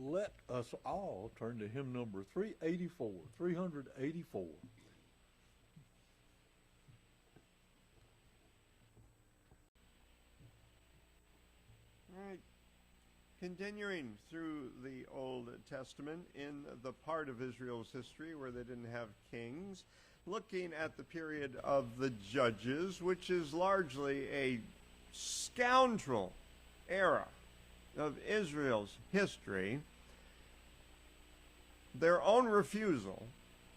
let us all turn to hymn number 384, 384. All right. Continuing through the Old Testament in the part of Israel's history where they didn't have kings, looking at the period of the Judges, which is largely a scoundrel era of Israel's history, their own refusal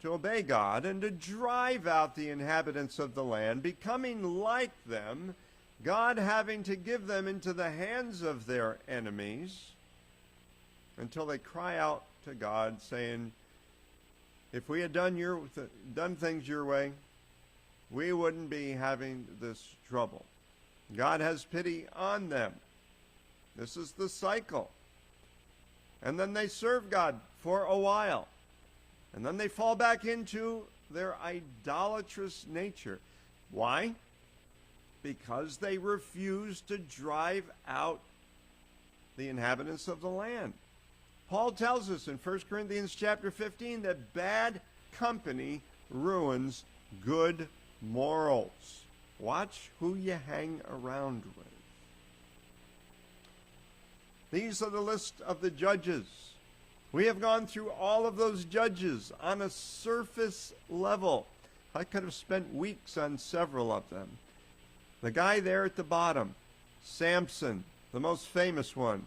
to obey God and to drive out the inhabitants of the land, becoming like them, God having to give them into the hands of their enemies until they cry out to God saying, if we had done things your way, we wouldn't be having this trouble. God has pity on them. This is the cycle. And then they serve God for a while. And then they fall back into their idolatrous nature. Why? Because they refuse to drive out the inhabitants of the land. Paul tells us in 1 Corinthians chapter 15 that bad company ruins good morals. Watch who you hang around with. These are the list of the judges. We have gone through all of those judges on a surface level. I could have spent weeks on several of them. The guy there at the bottom, Samson, the most famous one.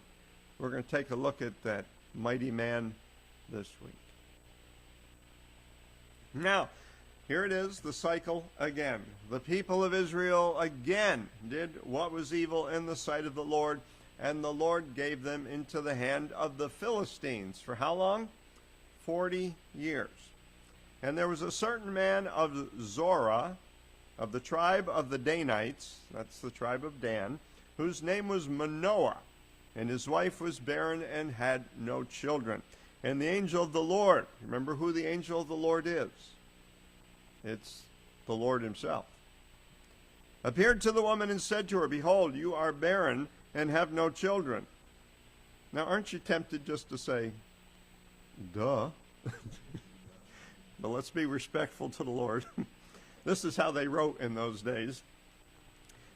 We're going to take a look at that mighty man this week. Now, here it is, the cycle again. The people of Israel again did what was evil in the sight of the Lord, and the Lord gave them into the hand of the Philistines. For how long? 40 years. And there was a certain man of Zorah, of the tribe of the Danites, that's the tribe of Dan, whose name was Manoah, and his wife was barren and had no children. And the angel of the Lord, remember who the angel of the Lord is? It's the Lord himself. Appeared to the woman and said to her, behold, you are barren and have no children. Now, aren't you tempted just to say, duh? But let's be respectful to the Lord. This is how they wrote in those days.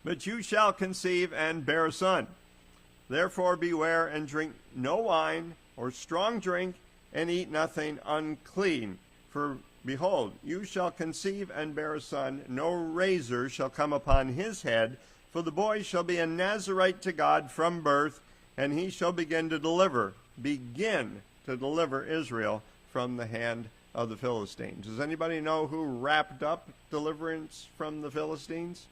But you shall conceive and bear a son. Therefore beware and drink no wine or strong drink, and eat nothing unclean. For behold, you shall conceive and bear a son. No razor shall come upon his head, for the boy shall be a Nazarite to God from birth, and he shall begin to deliver Israel from the hand of the Philistines. Does anybody know who wrapped up deliverance from the Philistines?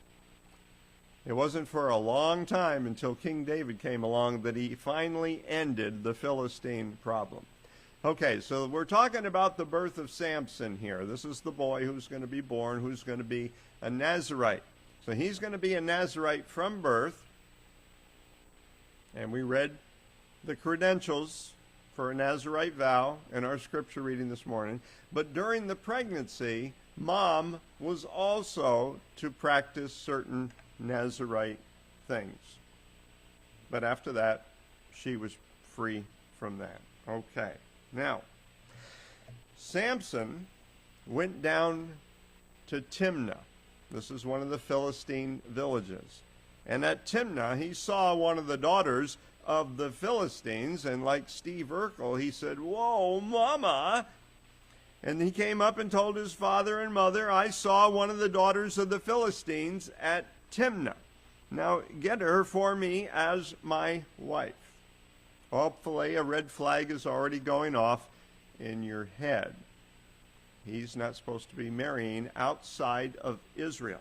It wasn't for a long time until King David came along that he finally ended the Philistine problem. Okay, so we're talking about the birth of Samson here. This is the boy who's going to be born, who's going to be a Nazarite. So he's going to be a Nazarite from birth. And we read the credentials for a Nazarite vow in our scripture reading this morning. But during the pregnancy, mom was also to practice certain Nazarite things. But after that, she was free from that. Okay. Now, Samson went down to Timnah. This is one of the Philistine villages. And at Timnah, he saw one of the daughters of the Philistines, and like Steve Urkel, he said, whoa, mama. And he came up and told his father and mother, I saw one of the daughters of the Philistines at Timnah. Now get her for me as my wife. Hopefully a red flag is already going off in your head. He's not supposed to be marrying outside of Israel.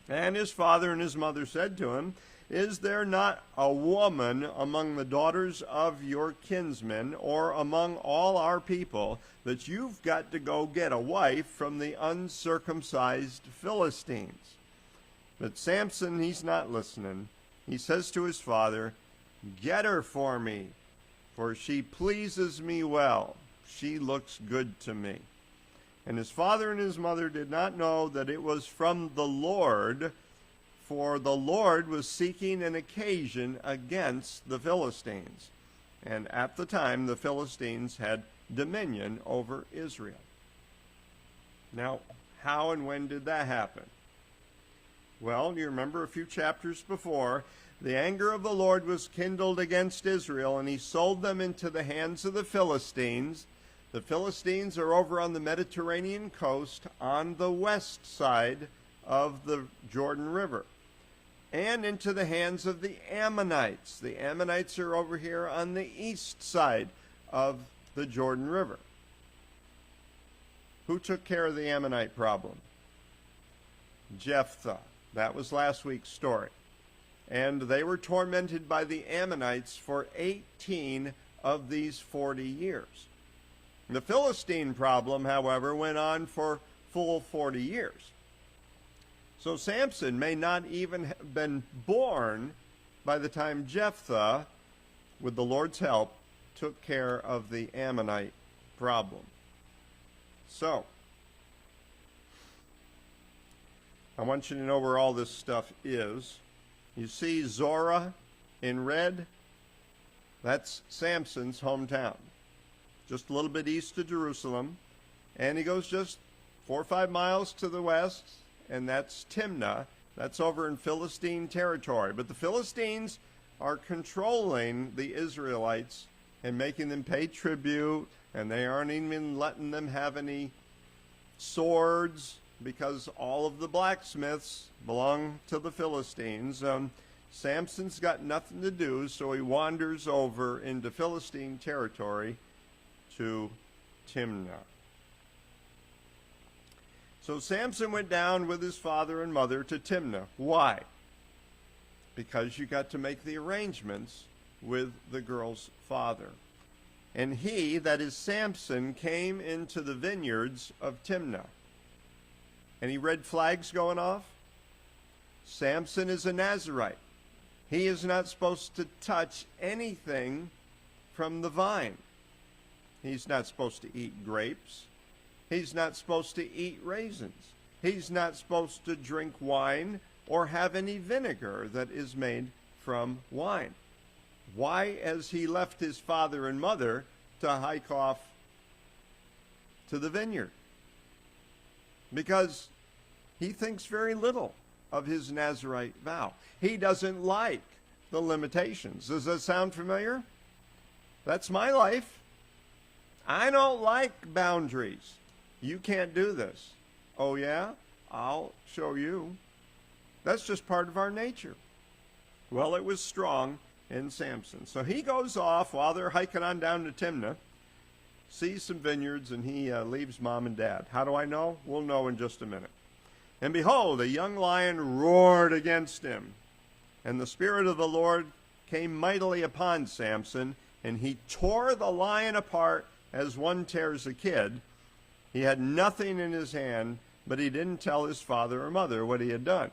And his father and his mother said to him, is there not a woman among the daughters of your kinsmen or among all our people that you've got to go get a wife from the uncircumcised Philistines? But Samson, he's not listening. He says to his father, get her for me, for she pleases me well. She looks good to me. And his father and his mother did not know that it was from the Lord, for the Lord was seeking an occasion against the Philistines. And at the time, the Philistines had dominion over Israel. Now, how and when did that happen? Well, you remember a few chapters before, the anger of the Lord was kindled against Israel, and he sold them into the hands of the Philistines. The Philistines are over on the Mediterranean coast on the west side of the Jordan River, and into the hands of the Ammonites. The Ammonites are over here on the east side of the Jordan River. Who took care of the Ammonite problem? Jephthah. That was last week's story. And they were tormented by the Ammonites for 18 of these 40 years. The Philistine problem, however, went on for full 40 years. So Samson may not even have been born by the time Jephthah, with the Lord's help, took care of the Ammonite problem. So, I want you to know where all this stuff is. You see Zorah in red? That's Samson's hometown. Just a little bit east of Jerusalem. And he goes just 4 or 5 miles to the west, and that's Timnah. That's over in Philistine territory. But the Philistines are controlling the Israelites and making them pay tribute, and they aren't even letting them have any swords, because all of the blacksmiths belong to the Philistines. Samson's got nothing to do, so he wanders over into Philistine territory to Timnah. So Samson went down with his father and mother to Timnah. Why? Because you got to make the arrangements with the girl's father. And he, that is Samson, came into the vineyards of Timnah. Any red flags going off? Samson is a Nazirite. He is not supposed to touch anything from the vine. He's not supposed to eat grapes. He's not supposed to eat raisins. He's not supposed to drink wine or have any vinegar that is made from wine. Why has he left his father and mother to hike off to the vineyard? Because he thinks very little of his Nazirite vow. He doesn't like the limitations. Does that sound familiar? That's my life. I don't like boundaries. You can't do this. Oh yeah? I'll show you. That's just part of our nature. Well, it was strong in Samson. So he goes off while they're hiking on down to Timnah, sees some vineyards, and he leaves mom and dad. How do I know? We'll know in just a minute. And behold, a young lion roared against him. And the Spirit of the Lord came mightily upon Samson, and he tore the lion apart as one tears a kid. He had nothing in his hand, but he didn't tell his father or mother what he had done.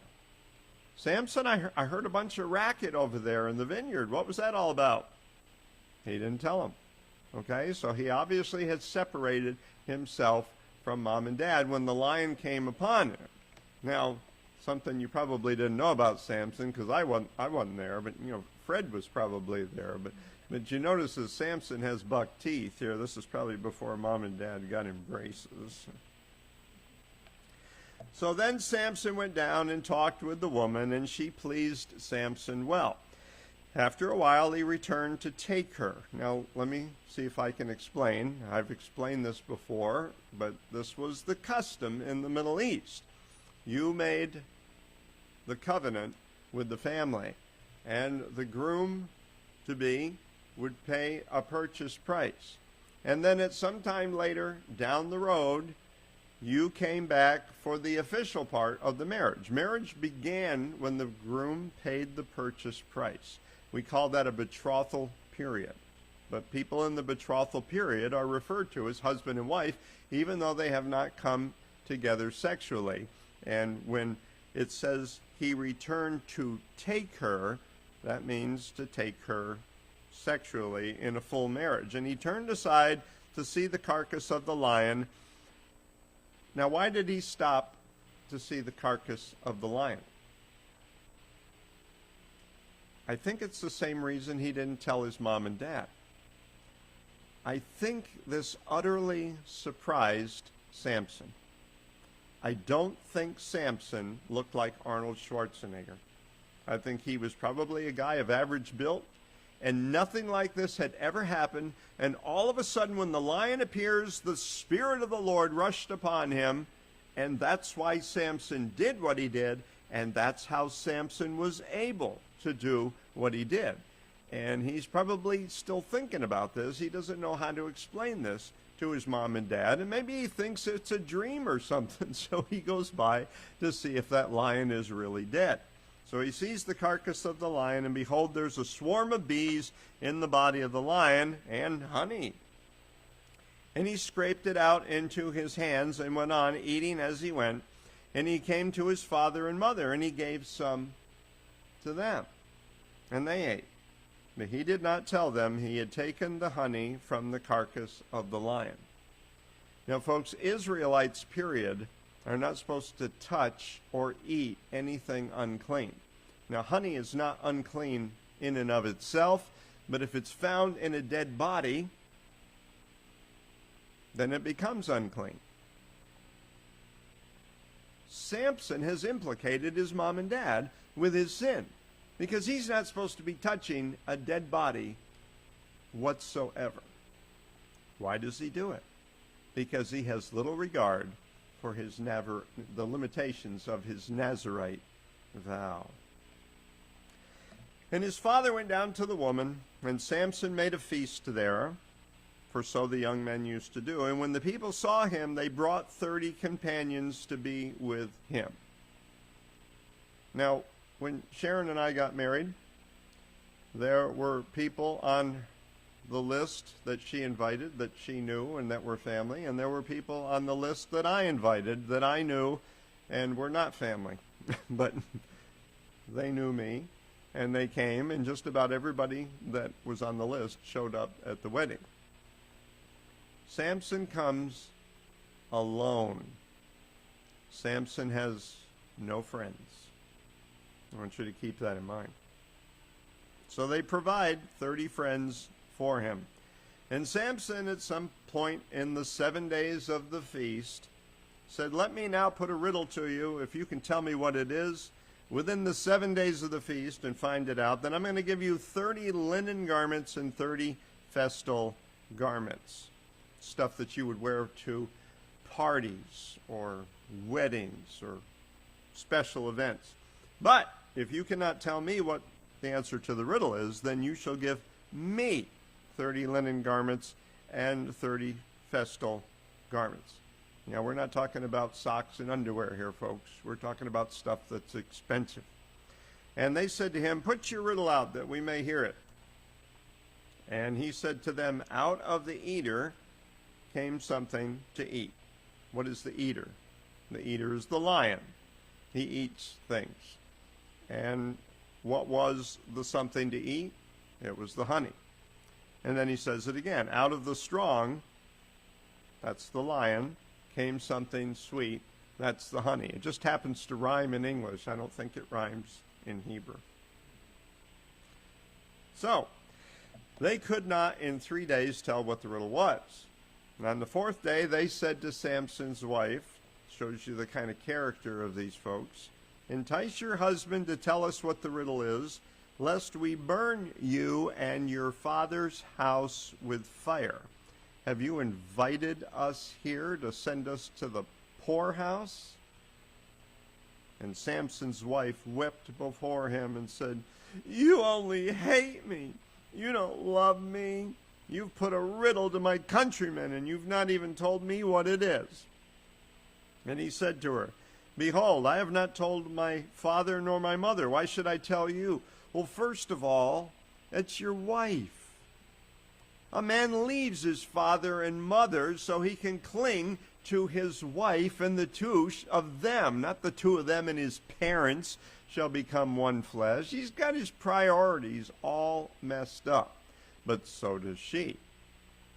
Samson, I heard a bunch of racket over there in the vineyard. What was that all about? He didn't tell him. Okay, so he obviously had separated himself from mom and dad when the lion came upon him. Now, something you probably didn't know about Samson, because I wasn't there, but Fred was probably there. But you notice that Samson has buck teeth here. This is probably before mom and dad got him braces. So then Samson went down and talked with the woman, and she pleased Samson well. After a while, he returned to take her. Now, let me see if I can explain. I've explained this before, but this was the custom in the Middle East. You made the covenant with the family, and the groom-to-be would pay a purchase price. And then at some time later, down the road, you came back for the official part of the marriage. Marriage began when the groom paid the purchase price. We call that a betrothal period. But people in the betrothal period are referred to as husband and wife, even though they have not come together sexually. And when it says he returned to take her, that means to take her sexually in a full marriage. And he turned aside to see the carcass of the lion. Now, why did he stop to see the carcass of the lion? I think it's the same reason he didn't tell his mom and dad. I think this utterly surprised Samson. I don't think Samson looked like Arnold Schwarzenegger. I think he was probably a guy of average build, and nothing like this had ever happened. And all of a sudden, when the lion appears, the Spirit of the Lord rushed upon him, and that's why Samson did what he did, and that's how Samson was able to do what he did. And he's probably still thinking about this. He doesn't know how to explain this to his mom and dad, and maybe he thinks it's a dream or something, so he goes by to see if that lion is really dead. So he sees the carcass of the lion, and behold, there's a swarm of bees in the body of the lion, and honey. And he scraped it out into his hands and went on eating as he went. And he came to his father and mother, and he gave some to them, and they ate. But he did not tell them he had taken the honey from the carcass of the lion. Now, folks, Israelites, period, are not supposed to touch or eat anything unclean. Now, honey is not unclean in and of itself, but if it's found in a dead body, then it becomes unclean. Samson has implicated his mom and dad with his sin, because he's not supposed to be touching a dead body whatsoever. Why does he do it? Because he has little regard for the limitations of his Nazirite vow. And his father went down to the woman, and Samson made a feast there, for so the young men used to do. And when the people saw him, they brought 30 companions to be with him. Now, when Sharon and I got married, there were people on the list that she invited that she knew and that were family, and there were people on the list that I invited that I knew and were not family. But they knew me, and they came, and just about everybody that was on the list showed up at the wedding. Samson comes alone. Samson has no friends. I want you to keep that in mind. So they provide 30 friends for him. And Samson, at some point in the 7 days of the feast, said, "Let me now put a riddle to you. If you can tell me what it is within the 7 days of the feast and find it out, then I'm going to give you 30 linen garments and 30 festal garments." Stuff that you would wear to parties or weddings or special events. But if you cannot tell me what the answer to the riddle is, then you shall give me 30 linen garments and 30 festal garments. Now, we're not talking about socks and underwear here, folks. We're talking about stuff that's expensive. And they said to him, "Put your riddle out that we may hear it." And he said to them, "Out of the eater came something to eat." What is the eater? The eater is the lion. He eats things. And what was the something to eat? It was the honey. And then he says it again. Out of the strong, that's the lion, came something sweet. That's the honey. It just happens to rhyme in English. I don't think it rhymes in Hebrew. So, they could not in 3 days tell what the riddle was. And on the 4th day, they said to Samson's wife, shows you the kind of character of these folks, "Entice your husband to tell us what the riddle is, lest we burn you and your father's house with fire. Have you invited us here to send us to the poorhouse?" And Samson's wife wept before him and said, "You only hate me. You don't love me. You've put a riddle to my countrymen, and you've not even told me what it is." And he said to her, "Behold, I have not told my father nor my mother. Why should I tell you?" "Well, first of all, it's your wife. A man leaves his father and mother so he can cling to his wife, and the two of them, not the two of them and his parents, shall become one flesh." He's got his priorities all messed up. But so does she,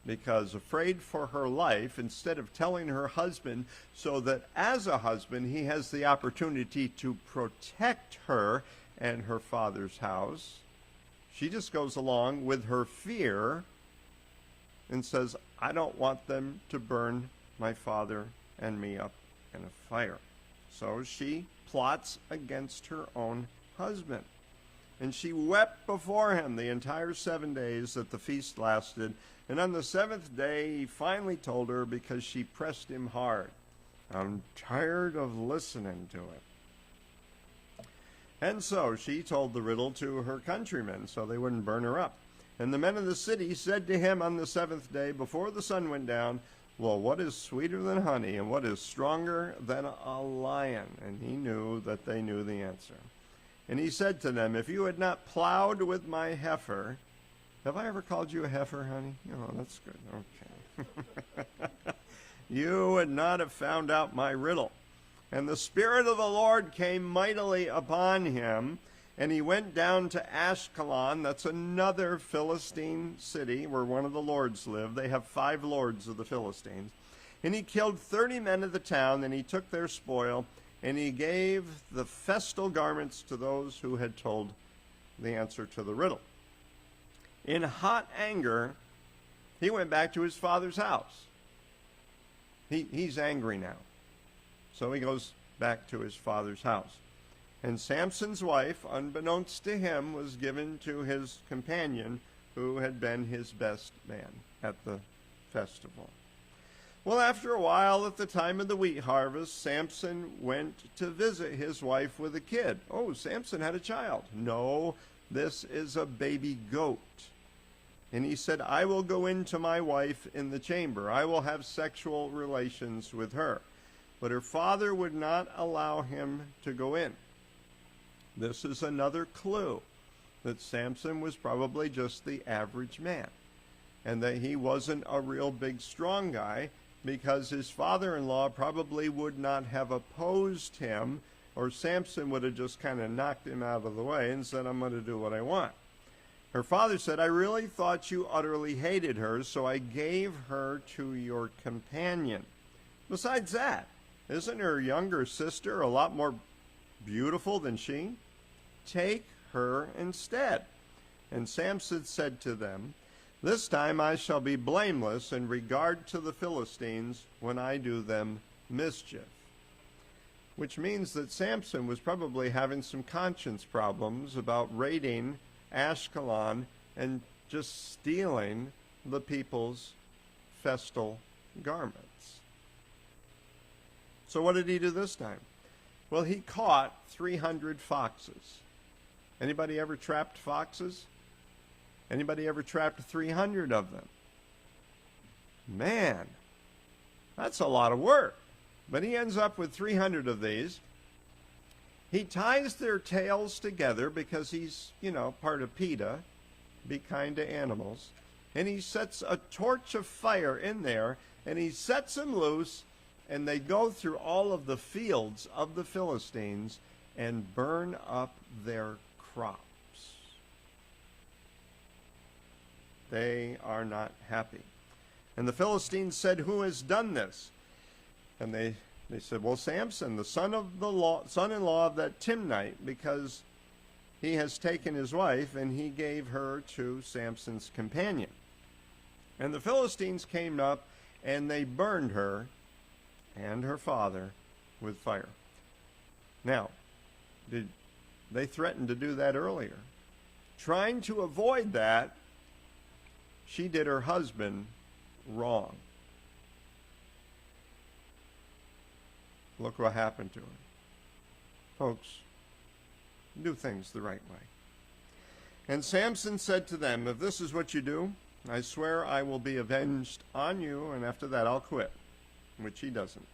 because afraid for her life, instead of telling her husband so that as a husband he has the opportunity to protect her and her father's house, she just goes along with her fear and says, I don't want them to burn my father and me up in a fire. So she plots against her own husband. And she wept before him the entire 7 days that the feast lasted. And on the 7th day, he finally told her, because she pressed him hard, I'm tired of listening to it. And so she told the riddle to her countrymen so they wouldn't burn her up. And the men of the city said to him on the 7th day, before the sun went down, well, what is sweeter than honey, and what is stronger than a lion? And he knew that they knew the answer. And he said to them, if you had not plowed with my heifer, have I ever called you a heifer, honey? Oh, that's good. Okay. You would not have found out my riddle. And the Spirit of the Lord came mightily upon him, and he went down to Ashkelon. That's another Philistine city where one of the lords lived. They have 5 lords of the Philistines. And he killed 30 men of the town, and he took their spoil, and he gave the festal garments to those who had told the answer to the riddle. In hot anger, he went back to his father's house. He's angry now. So he goes back to his father's house. And Samson's wife, unbeknownst to him, was given to his companion, who had been his best man at the festival. Well, after a while, at the time of the wheat harvest, Samson went to visit his wife with a kid. Oh, Samson had a child. No, this is a baby goat. And he said, I will go into my wife in the chamber. I will have sexual relations with her. But her father would not allow him to go in. This is another clue that Samson was probably just the average man, and that he wasn't a real big strong guy, because his father-in-law probably would not have opposed him, or Samson would have just kind of knocked him out of the way and said, I'm going to do what I want. Her father said, I really thought you utterly hated her, so I gave her to your companion. Besides that, isn't her younger sister a lot more beautiful than she? Take her instead. And Samson said to them, this time I shall be blameless in regard to the Philistines when I do them mischief. Which means that Samson was probably having some conscience problems about raiding Ashkelon and just stealing the people's festal garments. So what did he do this time? Well, he caught 300 foxes. Anybody ever trapped foxes? Anybody ever trapped 300 of them? Man, that's a lot of work. But he ends up with 300 of these. He ties their tails together because he's, part of PETA, be kind to animals. And he sets a torch of fire in there, and he sets them loose, and they go through all of the fields of the Philistines and burn up their crops. They are not happy. And the Philistines said, who has done this? And they said, well, Samson, the son-in-law of that Timnite, because he has taken his wife and he gave her to Samson's companion. And the Philistines came up and they burned her and her father with fire. Now, they threatened to do that earlier. Trying to avoid that, she did her husband wrong. Look what happened to her. Folks, do things the right way. And Samson said to them, if this is what you do, I swear I will be avenged on you, and after that I'll quit, which he doesn't.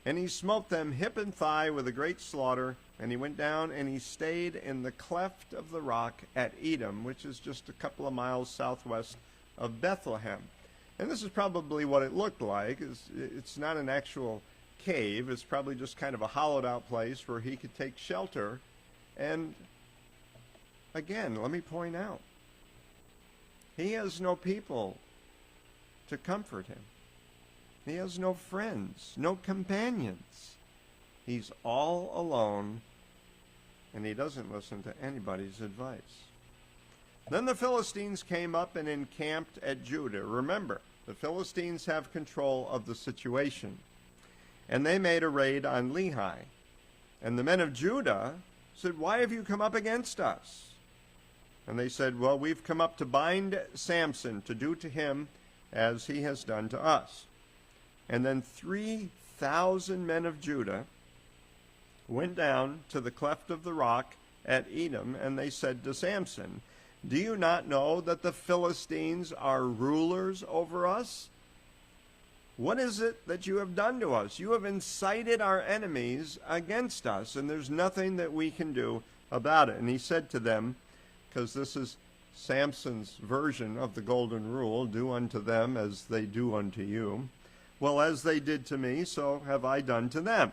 And he smote them hip and thigh with a great slaughter, and he went down and he stayed in the cleft of the rock at Edom, which is just a couple of miles southwest of Bethlehem. And this is probably what it looked like. It's not an actual cave. It's probably just kind of a hollowed out place where he could take shelter. And again, let me point out, he has no people to comfort him. He has no friends, no companions. He's all alone, and he doesn't listen to anybody's advice. Then the Philistines came up and encamped at Judah. Remember, the Philistines have control of the situation. And they made a raid on Lehi. And the men of Judah said, "Why have you come up against us?" And they said, "Well, we've come up to bind Samson, to do to him as he has done to us." And then 3,000 men of Judah went down to the cleft of the rock at Edom, and they said to Samson, "Do you not know that the Philistines are rulers over us? What is it that you have done to us? You have incited our enemies against us, and there's nothing that we can do about it." And he said to them, because this is Samson's version of the golden rule, "Do unto them as they do unto you. Well, as they did to me, so have I done to them."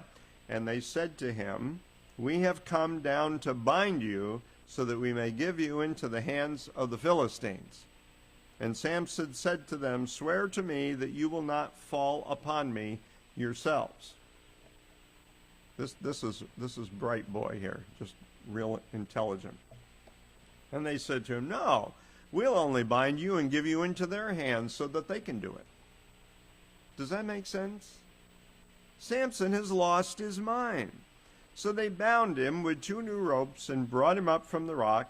And they said to him, "We have come down to bind you, so that we may give you into the hands of the Philistines." And Samson said to them, "Swear to me that you will not fall upon me yourselves." This is bright boy here, just real intelligent. And they said to him, "No, we'll only bind you and give you into their hands so that they can do it." Does that make sense? Samson has lost his mind. So they bound him with 2 new ropes and brought him up from the rock.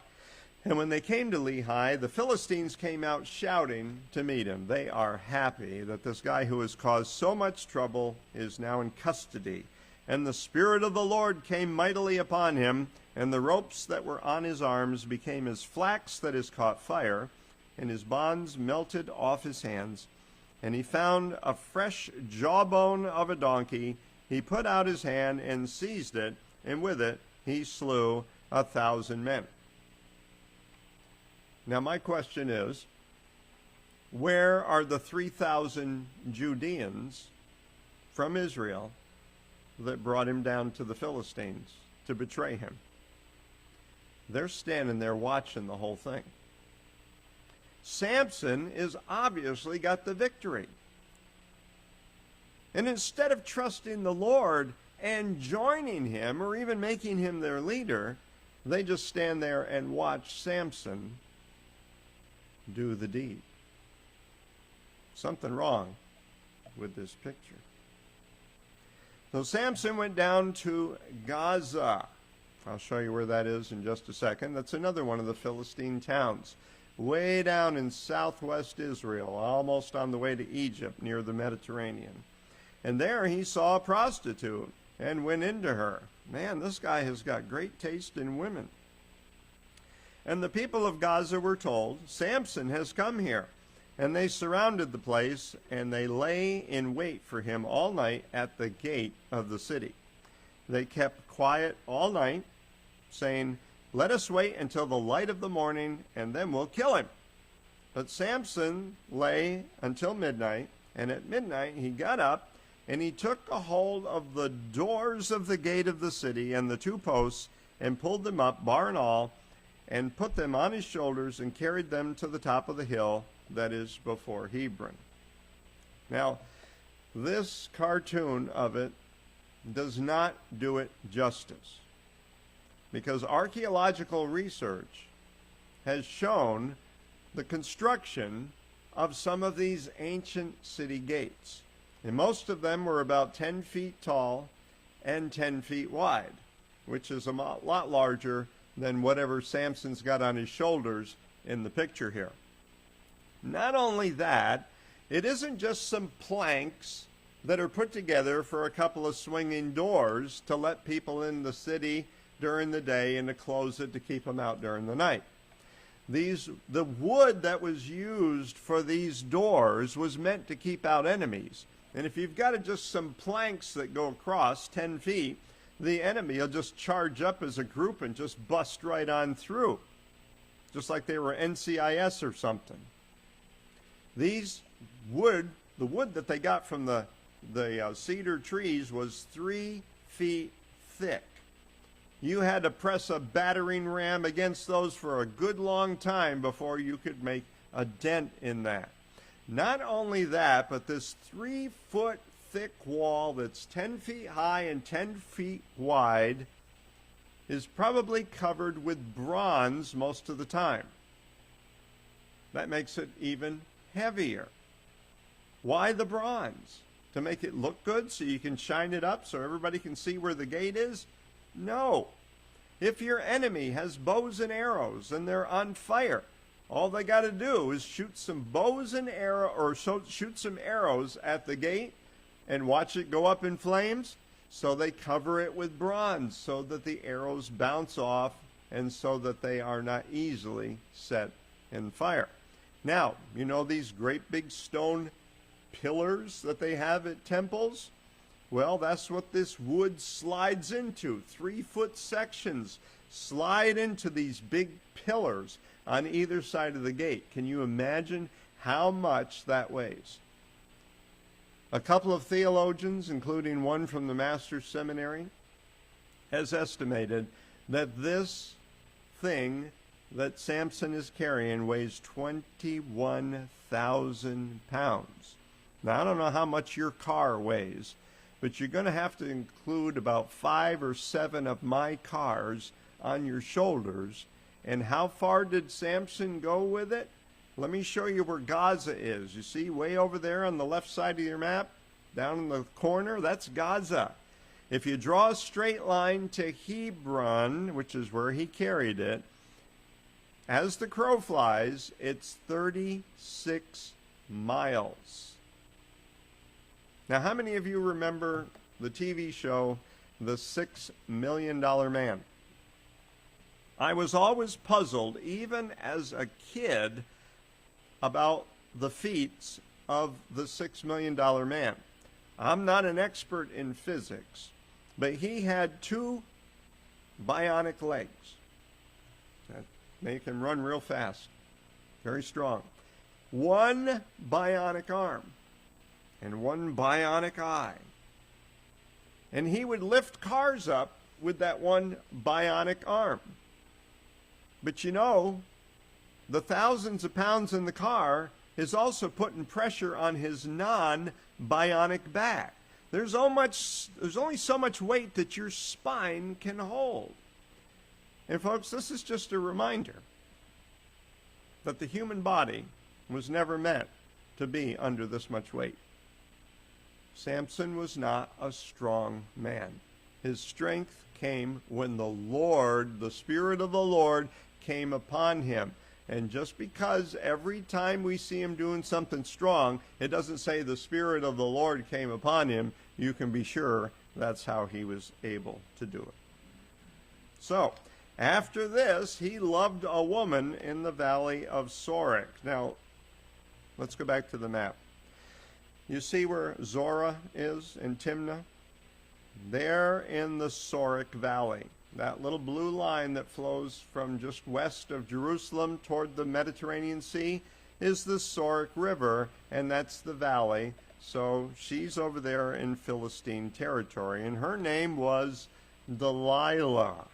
And when they came to Lehi, the Philistines came out shouting to meet him. They are happy that this guy who has caused so much trouble is now in custody. And the Spirit of the Lord came mightily upon him, and the ropes that were on his arms became as flax that is caught fire, and his bonds melted off his hands. And he found a fresh jawbone of a donkey. He put out his hand and seized it, and with it he slew 1,000 men. Now my question is, where are the 3,000 Judeans from Israel that brought him down to the Philistines to betray him? They're standing there watching the whole thing. Samson is obviously got the victory. And instead of trusting the Lord and joining him or even making him their leader, they just stand there and watch Samson do the deed. Something wrong with this picture. So Samson went down to Gaza. I'll show you where that is in just a second. That's another one of the Philistine towns, way down in southwest Israel, almost on the way to Egypt near the Mediterranean. And there he saw a prostitute and went into her. Man, this guy has got great taste in women. And the people of Gaza were told, "Samson has come here." And they surrounded the place, and they lay in wait for him all night at the gate of the city. They kept quiet all night, saying, "Let us wait until the light of the morning, and then we'll kill him." But Samson lay until midnight, and at midnight he got up, and he took a hold of the doors of the gate of the city and the 2 posts, and pulled them up, bar and all, and put them on his shoulders, and carried them to the top of the hill that is before Hebron. Now, this cartoon of it does not do it justice, because archaeological research has shown the construction of some of these ancient city gates. And most of them were about 10 feet tall and 10 feet wide, which is a lot larger than whatever Samson's got on his shoulders in the picture here. Not only that, it isn't just some planks that are put together for a couple of swinging doors to let people in the city during the day and to close it to keep them out during the night. The wood that was used for these doors was meant to keep out enemies. And if you've got just some planks that go across 10 feet, the enemy will just charge up as a group and just bust right on through, just like they were NCIS or something. The wood that they got from the cedar trees was 3 feet thick. You had to press a battering ram against those for a good long time before you could make a dent in that. Not only that, but this 3-foot thick wall that's 10 feet high and 10 feet wide is probably covered with bronze most of the time. That makes it even heavier. Why the bronze? To make it look good so you can shine it up so everybody can see where the gate is? No. If your enemy has bows and arrows and they're on fire, all they got to do is shoot some bows and arrow or shoot some arrows at the gate and watch it go up in flames. So they cover it with bronze so that the arrows bounce off and so that they are not easily set in fire. Now, you know these great big stone pillars that they have at temples? Well, that's what this wood slides into. 3-foot sections slide into these big pillars on either side of the gate. Can you imagine how much that weighs? A couple of theologians, including one from the Master's Seminary, has estimated that this thing that Samson is carrying weighs 21,000 pounds. Now, I don't know how much your car weighs, but you're going to have to include about 5 or 7 of my cars on your shoulders. And how far did Samson go with it? Let me show you where Gaza is. You see way over there on the left side of your map, down in the corner, that's Gaza. If you draw a straight line to Hebron, which is where he carried it, as the crow flies, it's 36 miles. Now, how many of you remember the TV show, The $6 Million Man? I was always puzzled, even as a kid, about the feats of the $6 Million Man. I'm not an expert in physics, but he had 2 bionic legs. They can run real fast, very strong. 1 bionic arm and 1 bionic eye. And he would lift cars up with that 1 bionic arm. But you know, the thousands of pounds in the car is also putting pressure on his non-bionic back. There's only so much weight that your spine can hold. And folks, this is just a reminder that the human body was never meant to be under this much weight. Samson was not a strong man. His strength came when the Lord, the Spirit of the Lord, came upon him. And just because every time we see him doing something strong, it doesn't say the Spirit of the Lord came upon him, you can be sure that's how he was able to do it. So, after this, he loved a woman in the valley of Sorek. Now, let's go back to the map. You see where Zorah is in Timnah? There in the Sorek Valley. That little blue line that flows from just west of Jerusalem toward the Mediterranean Sea is the Sorek River, and that's the valley. So she's over there in Philistine territory, and her name was Delilah.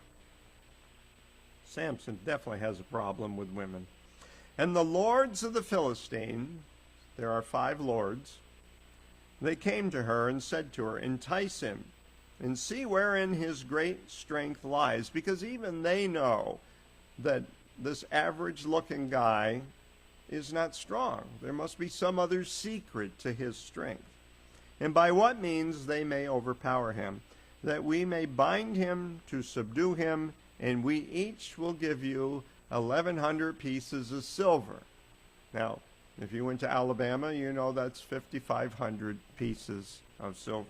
Samson definitely has a problem with women. And the lords of the Philistine, there are 5 lords, they came to her and said to her, "Entice him, and see wherein his great strength lies," because even they know that this average-looking guy is not strong. There must be some other secret to his strength. And by what means they may overpower him, that we may bind him to subdue him, and we each will give you 1,100 pieces of silver. Now, if you went to Alabama, you know that's 5,500 pieces of silver.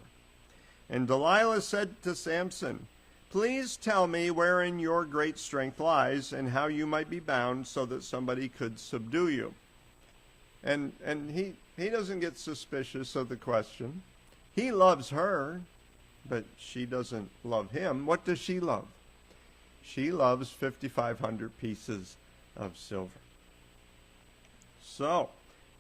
And Delilah said to Samson, "Please tell me wherein your great strength lies, and how you might be bound so that somebody could subdue you." And he doesn't get suspicious of the question. He loves her, but she doesn't love him. What does she love? She loves 5,500 pieces of silver. So,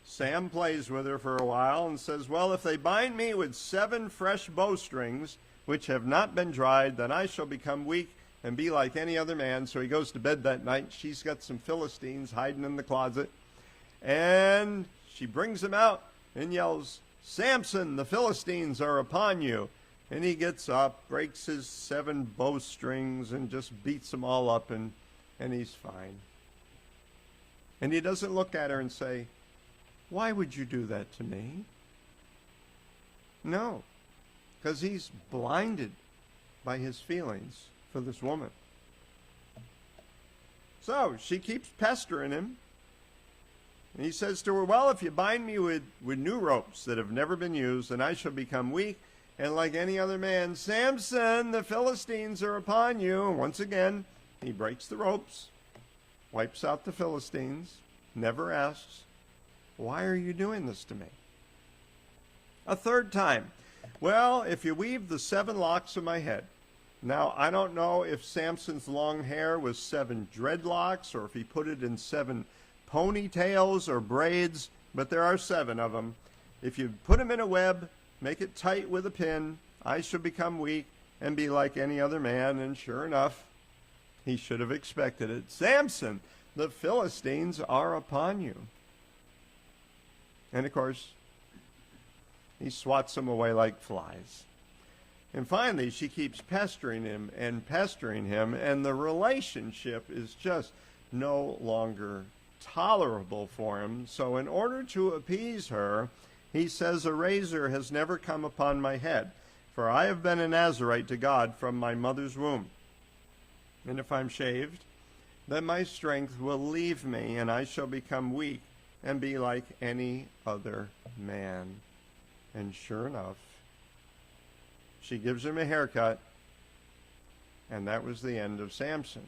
Sam plays with her for a while and says, "Well, if they bind me with 7 fresh bowstrings, which have not been dried, then I shall become weak and be like any other man." So he goes to bed that night. She's got some Philistines hiding in the closet. And she brings him out and yells, "Samson, the Philistines are upon you." And he gets up, breaks his 7 bowstrings, and just beats them all up, and he's fine. And he doesn't look at her and say, "Why would you do that to me?" No, because he's blinded by his feelings for this woman. So she keeps pestering him. And he says to her, "Well, if you bind me with new ropes that have never been used, then I shall become weak, and like any other man. Samson, the Philistines are upon you." And once again, he breaks the ropes, wipes out the Philistines, never asks, "Why are you doing this to me?" A third time, "Well, if you weave the 7 locks of my head." Now, I don't know if Samson's long hair was 7 dreadlocks or if he put it in 7 ponytails or braids, but there are 7 of them. "If you put them in a web, make it tight with a pin, I shall become weak and be like any other man." And sure enough, he should have expected it. "Samson, the Philistines are upon you." And of course, he swats them away like flies. And finally, she keeps pestering him, and the relationship is just no longer tolerable for him. So in order to appease her, he says, "A razor has never come upon my head, for I have been a Nazirite to God from my mother's womb. And if I'm shaved, then my strength will leave me, and I shall become weak and be like any other man." And sure enough, she gives him a haircut, and that was the end of Samson.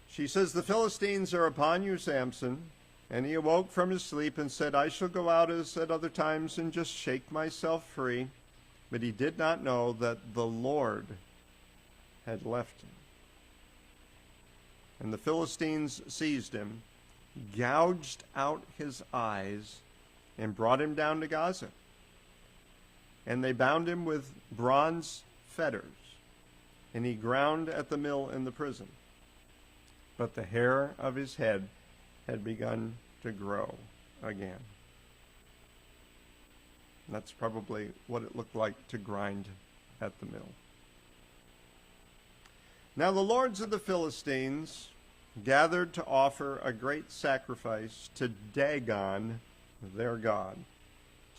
She says, "The Philistines are upon you, Samson." And he awoke from his sleep and said, "I shall go out as at other times and just shake myself free." But he did not know that the Lord had left him. And the Philistines seized him, gouged out his eyes, and brought him down to Gaza. And they bound him with bronze fetters, and he ground at the mill in the prison. But the hair of his head had begun to grow again. And that's probably what it looked like to grind at the mill. Now the lords of the Philistines gathered to offer a great sacrifice to Dagon, their god.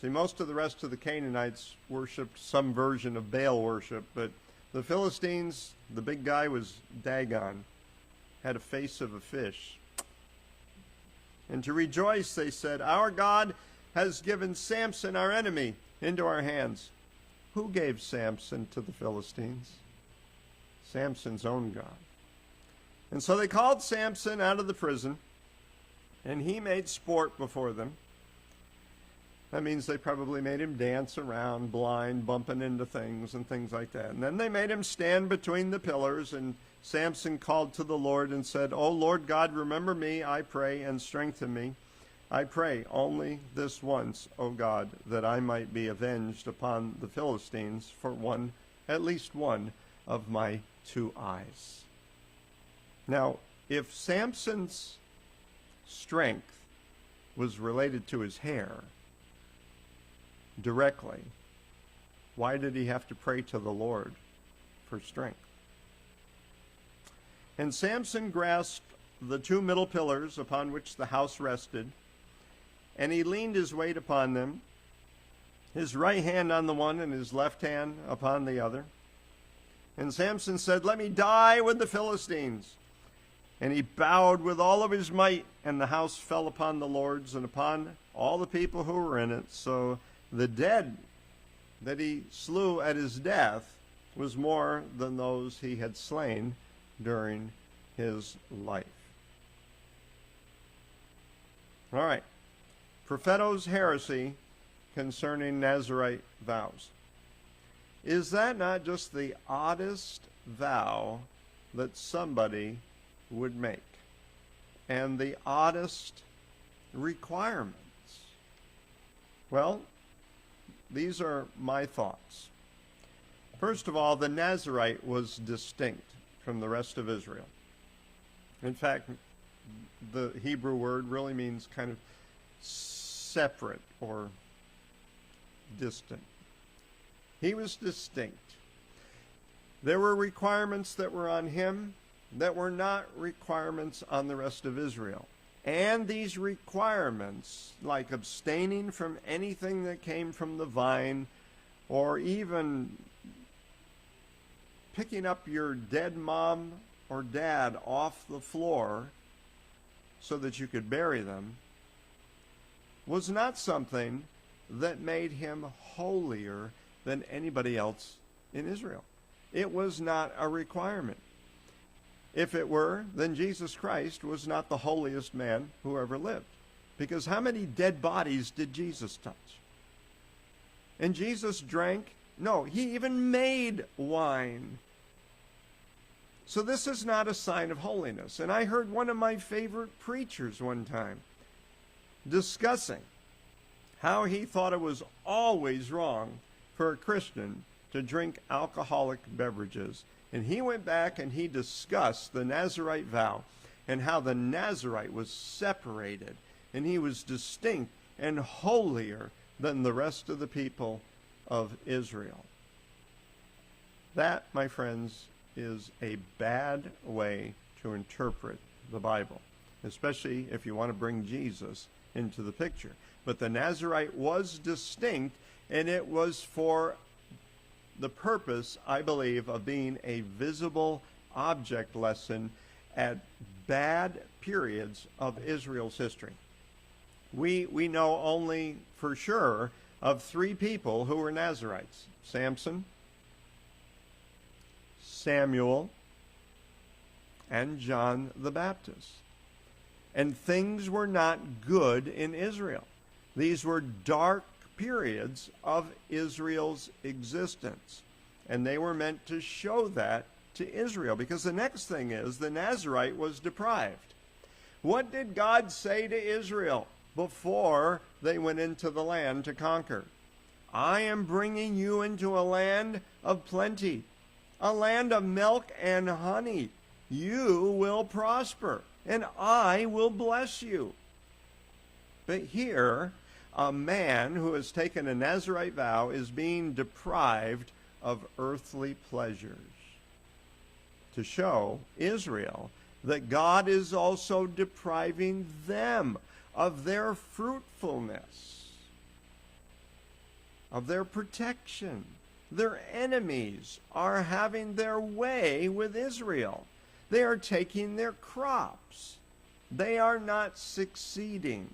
See, most of the rest of the Canaanites worshipped some version of Baal worship, but the Philistines, the big guy was Dagon, had a face of a fish. And to rejoice, they said, "Our God has given Samson, our enemy, into our hands." Who gave Samson to the Philistines? Samson's own God. And so they called Samson out of the prison, and he made sport before them. That means they probably made him dance around, blind, bumping into things and things like that. And then they made him stand between the pillars, and Samson called to the Lord and said, "O Lord God, remember me, I pray, and strengthen me. I pray only this once, O God, that I might be avenged upon the Philistines for at least one of my 2 eyes." Now, if Samson's strength was related to his hair directly, why did he have to pray to the Lord for strength? And Samson grasped the 2 middle pillars upon which the house rested, and he leaned his weight upon them, his right hand on the one and his left hand upon the other. And Samson said, "Let me die with the Philistines." And he bowed with all of his might, and the house fell upon the lords and upon all the people who were in it. So the dead that he slew at his death was more than those he had slain during his life. All right. Prophetos heresy concerning Nazirite vows. Is that not just the oddest vow that somebody would make? And the oddest requirements? Well, these are my thoughts. First of all, the Nazirite was distinct from the rest of Israel. In fact, the Hebrew word really means kind of separate or distant. He was distinct. There were requirements that were on him that were not requirements on the rest of Israel. And these requirements, like abstaining from anything that came from the vine, or even picking up your dead mom or dad off the floor so that you could bury them, was not something that made him holier than anybody else in Israel. It was not a requirement. If it were, then Jesus Christ was not the holiest man who ever lived. Because how many dead bodies did Jesus touch? And Jesus drank? No, he even made wine. So this is not a sign of holiness. And I heard one of my favorite preachers one time discussing how he thought it was always wrong for a Christian to drink alcoholic beverages. And he went back and he discussed the Nazirite vow and how the Nazirite was separated and he was distinct and holier than the rest of the people of Israel. That, my friends, is a bad way to interpret the Bible, especially if you want to bring Jesus into the picture. But the Nazirite was distinct, and it was for the purpose, I believe, of being a visible object lesson at bad periods of Israel's history. We know only for sure of 3 people who were Nazirites: Samson, Samuel, and John the Baptist. And things were not good in Israel. These were dark periods of Israel's existence. And they were meant to show that to Israel, because the next thing is the Nazirite was deprived. What did God say to Israel before they went into the land to conquer? I am bringing you into a land of plenty, a land of milk and honey. You will prosper, and I will bless you. But here, a man who has taken a Nazirite vow is being deprived of earthly pleasures, to show Israel that God is also depriving them of their fruitfulness, of their protection. Their enemies are having their way with Israel. They are taking their crops. They are not succeeding.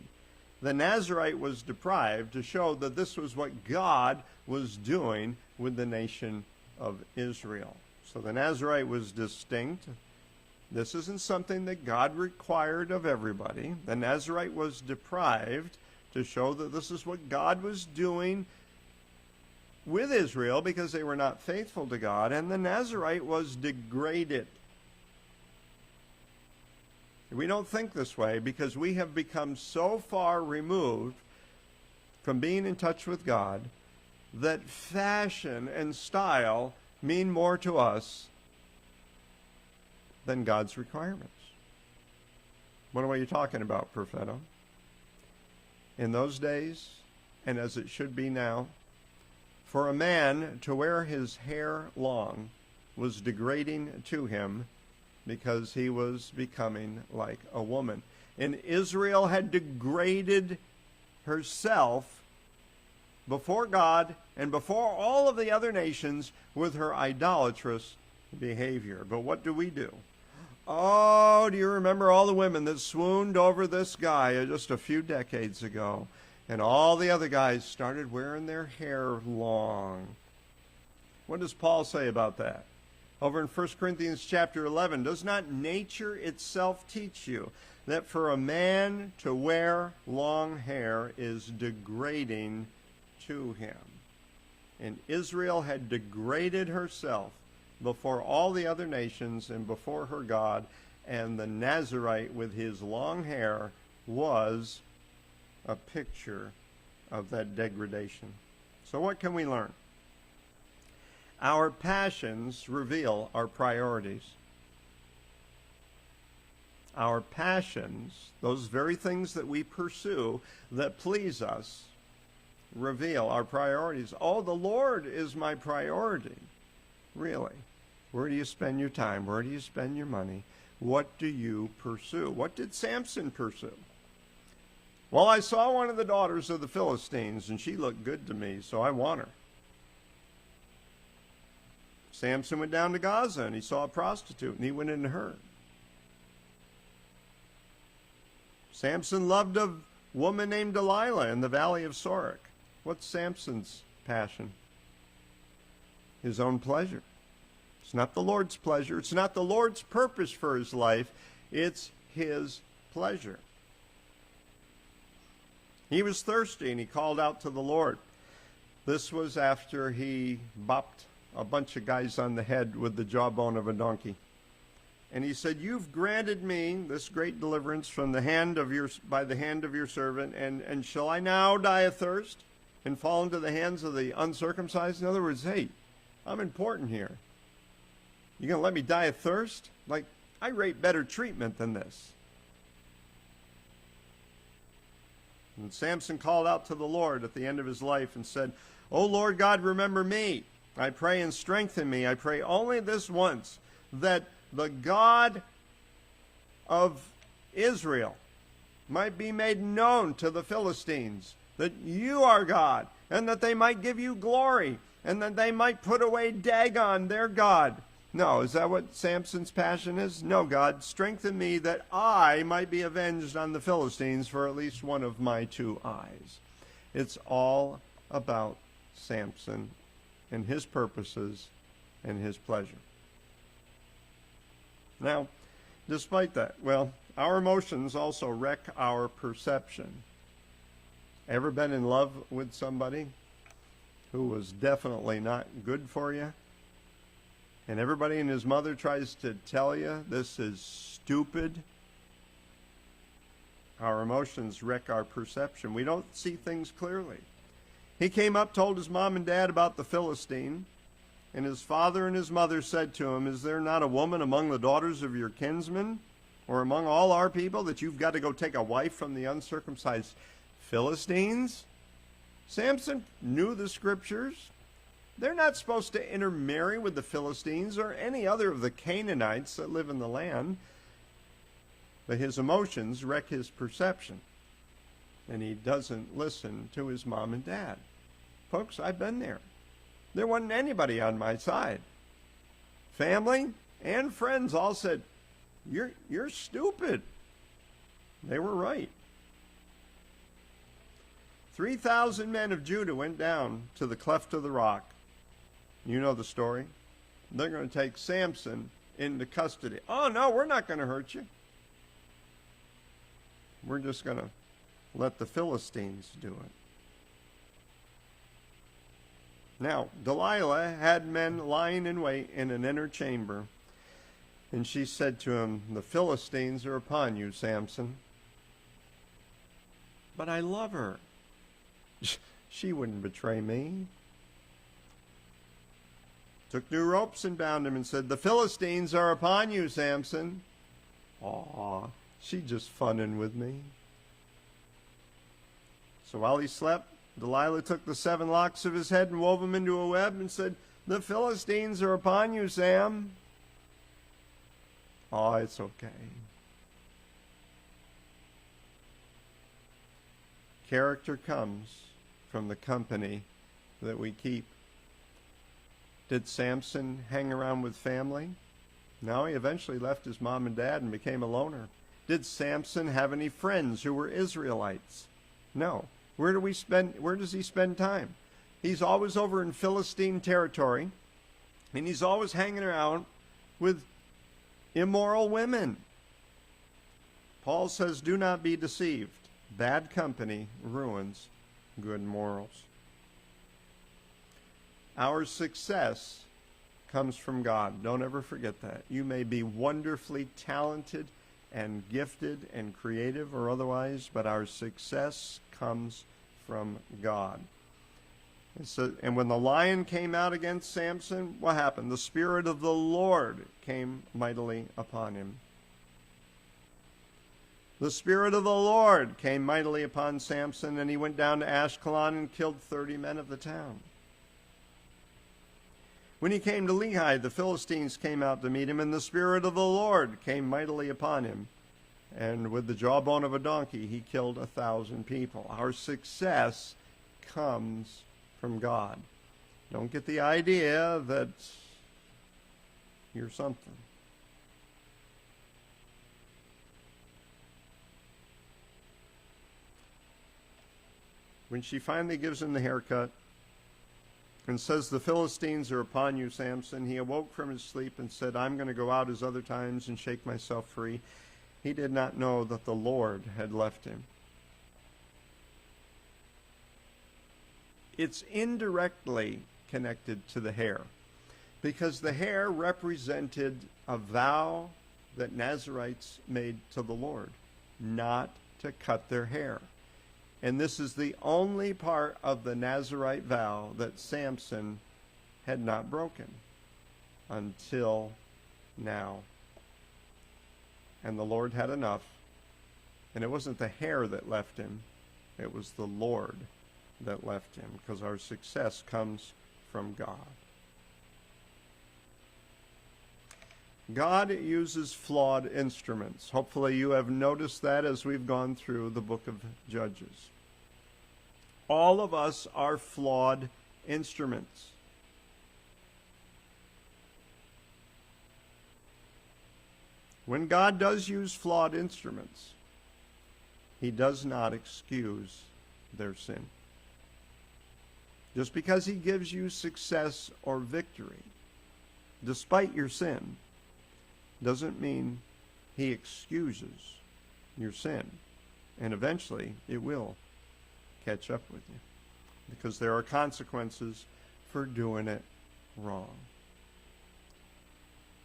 The Nazirite was deprived to show that this was what God was doing with the nation of Israel. So the Nazirite was distinct. This isn't something that God required of everybody. The Nazirite was deprived to show that this is what God was doing with Israel because they were not faithful to God. And the Nazirite was degraded. We don't think this way because we have become so far removed from being in touch with God that fashion and style mean more to us than God's requirements. What are you talking about, Perfetto? In those days, and as it should be now, for a man to wear his hair long was degrading to him because he was becoming like a woman. And Israel had degraded herself before God and before all of the other nations with her idolatrous behavior. But what do? Oh, do you remember all the women that swooned over this guy just a few decades ago? And all the other guys started wearing their hair long. What does Paul say about that? Over in 1 Corinthians chapter 11, does not nature itself teach you that for a man to wear long hair is degrading to him? And Israel had degraded herself before all the other nations and before her God, and the Nazirite with his long hair was a picture of that degradation. So what can we learn? Our passions reveal our priorities. Our passions, those very things that we pursue that please us, reveal our priorities. Oh, the Lord is my priority. Really? Where do you spend your time? Where do you spend your money? What do you pursue? What did Samson pursue? Well, I saw one of the daughters of the Philistines, and she looked good to me, so I want her. Samson went down to Gaza, and he saw a prostitute, and he went into her. Samson loved a woman named Delilah in the valley of Sorek. What's Samson's passion? His own pleasure. It's not the Lord's pleasure. It's not the Lord's purpose for his life. It's his pleasure. He was thirsty, and he called out to the Lord. This was after he bopped a bunch of guys on the head with the jawbone of a donkey. And he said, "You've granted me this great deliverance from the hand of by the hand of your servant, and shall I now die of thirst and fall into the hands of the uncircumcised?" In other words, hey, I'm important here. You going to let me die of thirst? Like, I rate better treatment than this. And Samson called out to the Lord at the end of his life and said, "O Lord God, remember me. I pray, and strengthen me. I pray only this once, that the God of Israel might be made known to the Philistines, that you are God, and that they might give you glory, and that they might put away Dagon, their God." No, is that what Samson's passion is? No, God, strengthen me that I might be avenged on the Philistines for at least one of my two eyes. It's all about Samson and his purposes and his pleasure. Now, despite that, well, our emotions also wreck our perception. Ever been in love with somebody who was definitely not good for you? And everybody and his mother tries to tell you this is stupid. Our emotions wreck our perception. We don't see things clearly. He came up, told his mom and dad about the Philistine, and his father and his mother said to him, "Is there not a woman among the daughters of your kinsmen, or among all our people, that you've got to go take a wife from the uncircumcised Philistines?" Samson knew the scriptures. They're not supposed to intermarry with the Philistines or any other of the Canaanites that live in the land. But his emotions wreck his perception, and he doesn't listen to his mom and dad. Folks, I've been there. There wasn't anybody on my side. Family and friends all said, you're stupid. They were right. 3,000 men of Judah went down to the cleft of the rock. You know the story. They're going to take Samson into custody. "Oh, no, we're not going to hurt you. We're just going to let the Philistines do it." Now, Delilah had men lying in wait in an inner chamber, and she said to him, "The Philistines are upon you, Samson." "But I love her. She wouldn't betray me." Took new ropes and bound him and said, "The Philistines are upon you, Samson." "Aw, she just funning with me." So while he slept, Delilah took the 7 locks of his head and wove them into a web and said, "The Philistines are upon you, Sam." "Oh, it's okay." Character comes from the company that we keep. Did Samson hang around with family? No, he eventually left his mom and dad and became a loner. Did Samson have any friends who were Israelites? No. Where does he spend time? He's always over in Philistine territory, and he's always hanging around with immoral women. Paul says, "Do not be deceived. Bad company ruins good morals." Our success comes from God. Don't ever forget that. You may be wonderfully talented and gifted and creative or otherwise, but our success comes from God. And when the lion came out against Samson, what happened? The Spirit of the Lord came mightily upon him. The Spirit of the Lord came mightily upon Samson, and he went down to Ashkelon and killed 30 men of the town. When he came to Lehi, the Philistines came out to meet him, and the Spirit of the Lord came mightily upon him. And with the jawbone of a donkey, he killed 1,000 people. Our success comes from God. Don't get the idea that you're something. When she finally gives him the haircut and says, "The Philistines are upon you, Samson," he awoke from his sleep and said, "I'm going to go out as other times and shake myself free." He did not know that the Lord had left him. It's indirectly connected to the hair, because the hair represented a vow that Nazarites made to the Lord, not to cut their hair. And this is the only part of the Nazarite vow that Samson had not broken until now. And the Lord had enough. And it wasn't the hair that left him, it was the Lord that left him, because our success comes from God. God uses flawed instruments. Hopefully you have noticed that as we've gone through the book of Judges. All of us are flawed instruments. When God does use flawed instruments, he does not excuse their sin. Just because he gives you success or victory, despite your sin, doesn't mean he excuses your sin. And eventually it will catch up with you, because there are consequences for doing it wrong.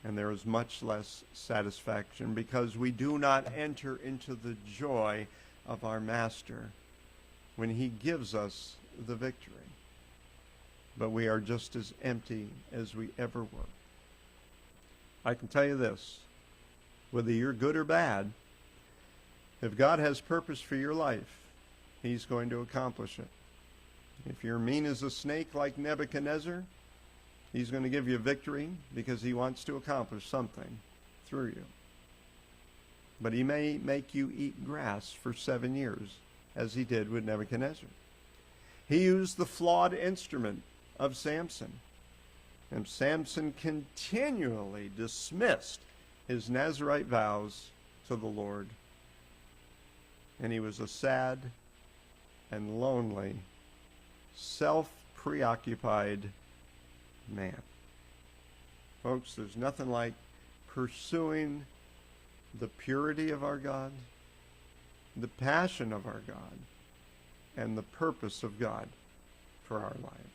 And there is much less satisfaction, because we do not enter into the joy of our Master when he gives us the victory. But we are just as empty as we ever were. I can tell you this, whether you're good or bad, if God has purpose for your life, he's going to accomplish it. If you're mean as a snake like Nebuchadnezzar, he's going to give you victory because he wants to accomplish something through you. But he may make you eat grass for 7 years, as he did with Nebuchadnezzar. He used the flawed instrument of Samson. And Samson continually dismissed his Nazarite vows to the Lord. And he was a sad and lonely, self-preoccupied man. Folks, there's nothing like pursuing the purity of our God, the passion of our God, and the purpose of God for our lives.